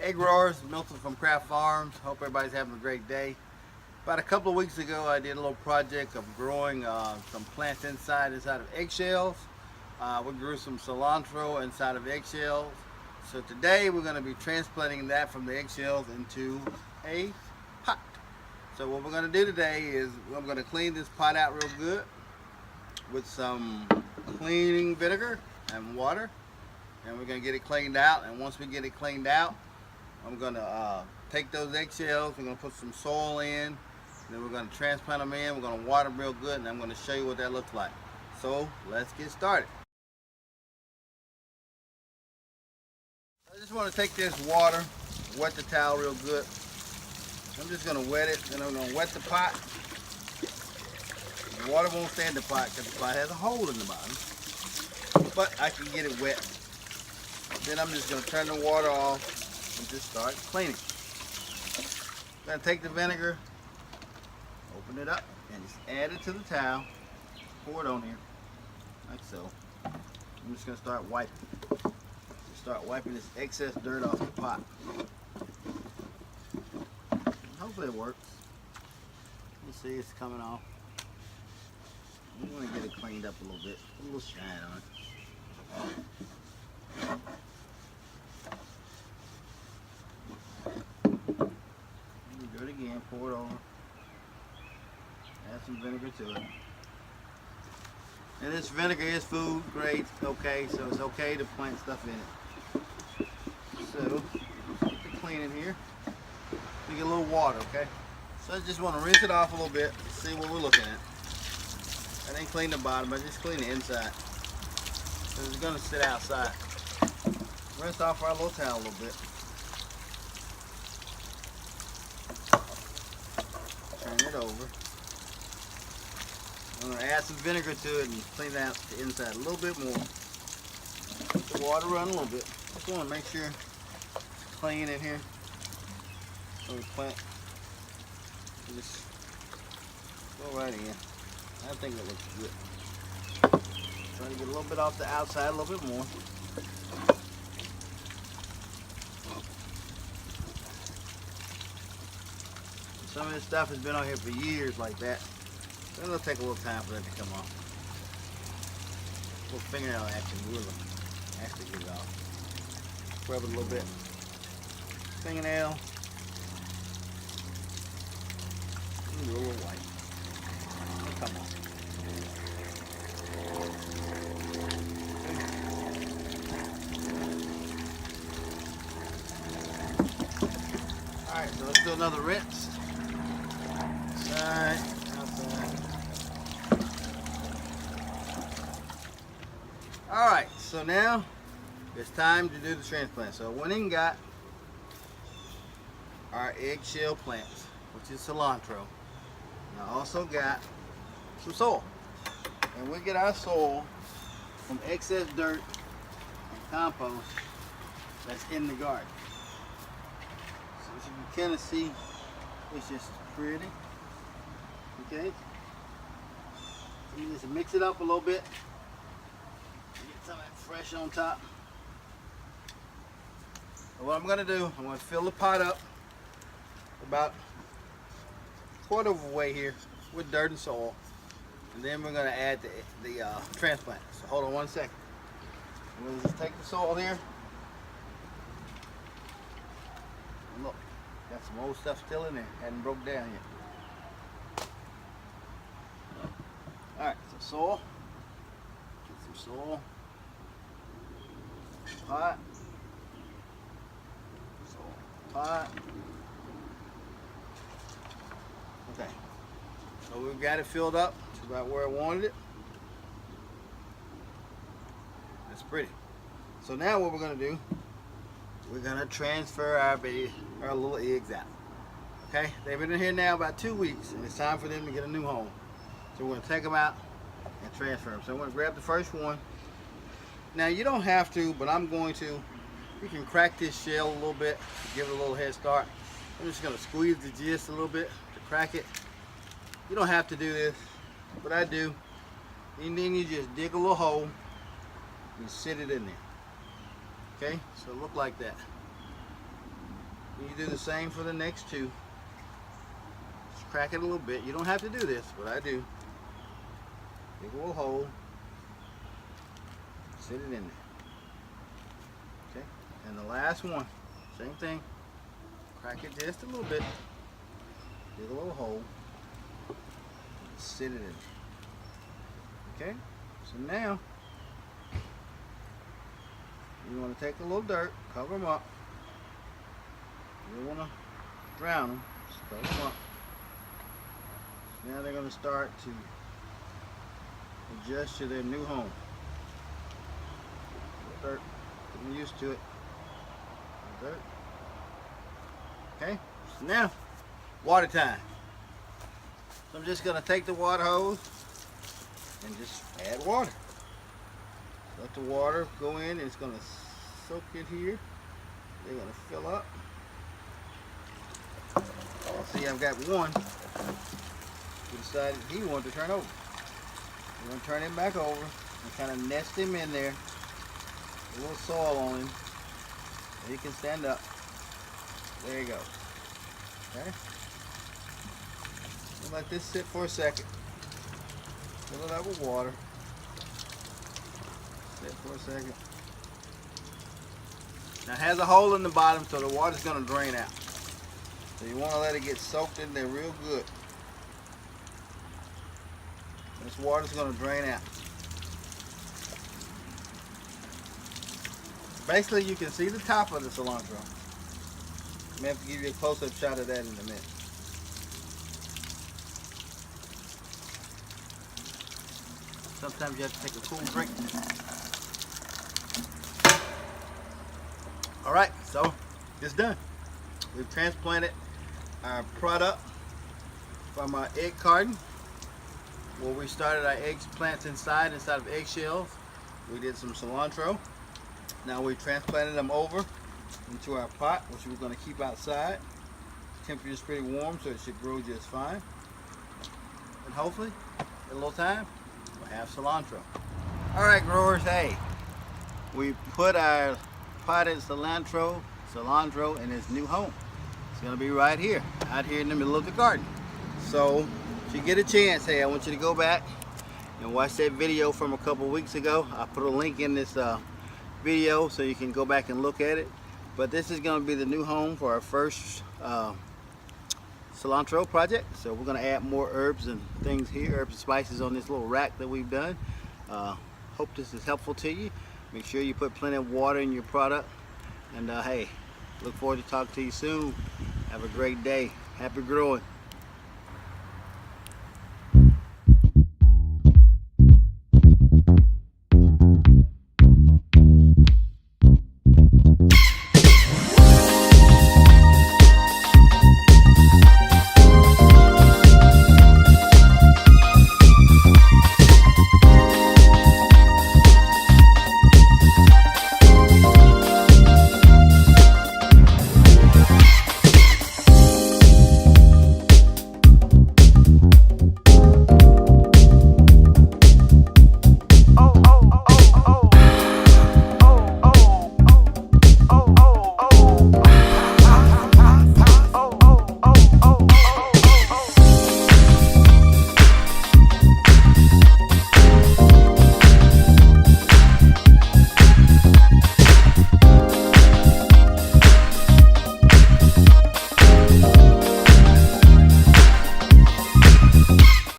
Egg growers, Milton from Craft Farms. Hope everybody's having a great day. About a couple of weeks ago, I did a little project of growing some plants inside of eggshells. We grew some cilantro inside of eggshells. So today we're going to be transplanting that from the eggshells into a pot. So what we're going to do today is I'm going to clean this pot out real good with some cleaning vinegar and water. And we're going to get it cleaned out. And once we get it cleaned out, I'm going to take those eggshells, we're going to put some soil in, then we're going to transplant them in, we're going to water them real good, and I'm going to show you what that looks like. So let's get started. I just want to take this water, wet the towel real good. I'm just going to wet it, then I'm going to wet the pot. The water won't stay in the pot because the pot has a hole in the bottom, but I can get it wet. Then I'm just going to turn the water off and just start cleaning. I'm going to take the vinegar, open it up, and just add it to the towel. Pour it on here, like so. I'm just going to start wiping. Just start wiping this excess dirt off the pot. Hopefully it works. You see it's coming off. I'm going to get it cleaned up a little bit. Put a little shine on it. Do it again, pour it over. Add some vinegar to it. And this vinegar is food grade, okay, so it's okay to plant stuff in it. So, get the cleaning here. You get a little water, okay? So I just want to rinse it off a little bit to see what we're looking at. I didn't clean the bottom, I just clean the inside. Because it's going to sit outside. Rinse off our little towel a little bit. Turn it over. I'm going to add some vinegar to it and clean out the inside a little bit more. Let the water run a little bit. Just want to make sure it's clean in here. So the plant just go right in. I think it looks good. Try to get a little bit off the outside, a little bit more. Some of this stuff has been on here for years like that. So it'll take a little time for that to come off. A little fingernail action will actually get it off. Rub it a little bit. Fingernail. Ooh, a little white. It'll come off. Alright, so let's do another rinse. Outside. Alright, so now it's time to do the transplant. So I went and got our eggshell plants, which is cilantro. And I also got some soil. And we get our soil from excess dirt and compost that's in the garden. So as you can kind of see, it's just pretty. Okay. So you just mix it up a little bit. Get some of that fresh on top. So what I'm going to do, I'm going to fill the pot up about a quarter of a way here with dirt and soil. And then we're going to add the transplant. So hold on one second. I'm going to just take the soil here. And look, got some old stuff still in there. Hadn't broke down yet. Alright, so soil. Get some soil. Pot. Soil. Pot. Okay. So we've got it filled up to about where I wanted it. That's pretty. So now what we're going to do, we're going to transfer our little eggs out. Okay? They've been in here now about 2 weeks, and it's time for them to get a new home. So we're going to take them out and transfer them. So I'm going to grab the first one. Now you don't have to, but I'm going to. You can crack this shell a little bit to give it a little head start. I'm just going to squeeze the gist a little bit to crack it. You don't have to do this, but I do. And then you just dig a little hole and sit it in there. Okay, so look like that. You do the same for the next two. Just crack it a little bit. You don't have to do this, but I do. Dig a little hole. Sit it in there. Okay, and the last one, same thing. Crack it just a little bit. Dig a little hole. Sit it in. Okay, so now you want to take a little dirt, cover them up. You don't want to drown them, just cover them up. So now they're going to start to adjust to their new home. A little dirt, get them used to it. A little dirt. Okay, so now water time. So I'm just going to take the water hose and just add water. Let the water go in and it's going to soak in here. They're going to fill up. See, I've got one who decided he wanted to turn over. I'm going to turn him back over and kind of nest him in there. A little soil on him so he can stand up. There you go. Okay. We'll let this sit for a second. Fill it up with water. Sit for a second. Now it has a hole in the bottom so the water's going to drain out. So you want to let it get soaked in there real good. This water's going to drain out. Basically you can see the top of the cilantro. I may have to give you a close-up shot of that in a minute. Sometimes you have to take a cool drink. Alright, so it's done. We've transplanted our product from our egg carton where we started our egg plants inside of eggshells. We did some cilantro. Now we transplanted them over into our pot, which we're going to keep outside. The temperature is pretty warm, so it should grow just fine. And hopefully, in a little time, we'll have cilantro. Alright growers, hey, we put our potted cilantro in its new home. It's going to be right here, out here in the middle of the garden. So, if you get a chance, hey, I want you to go back and watch that video from a couple weeks ago. I put a link in this video so you can go back and look at it. But this is going to be the new home for our first cilantro project. So we're going to add more herbs and things here, herbs and spices on this little rack that we've done. Hope this is helpful to you. Make sure you put plenty of water in your product. And hey, look forward to talking to you soon. Have a great day. Happy growing.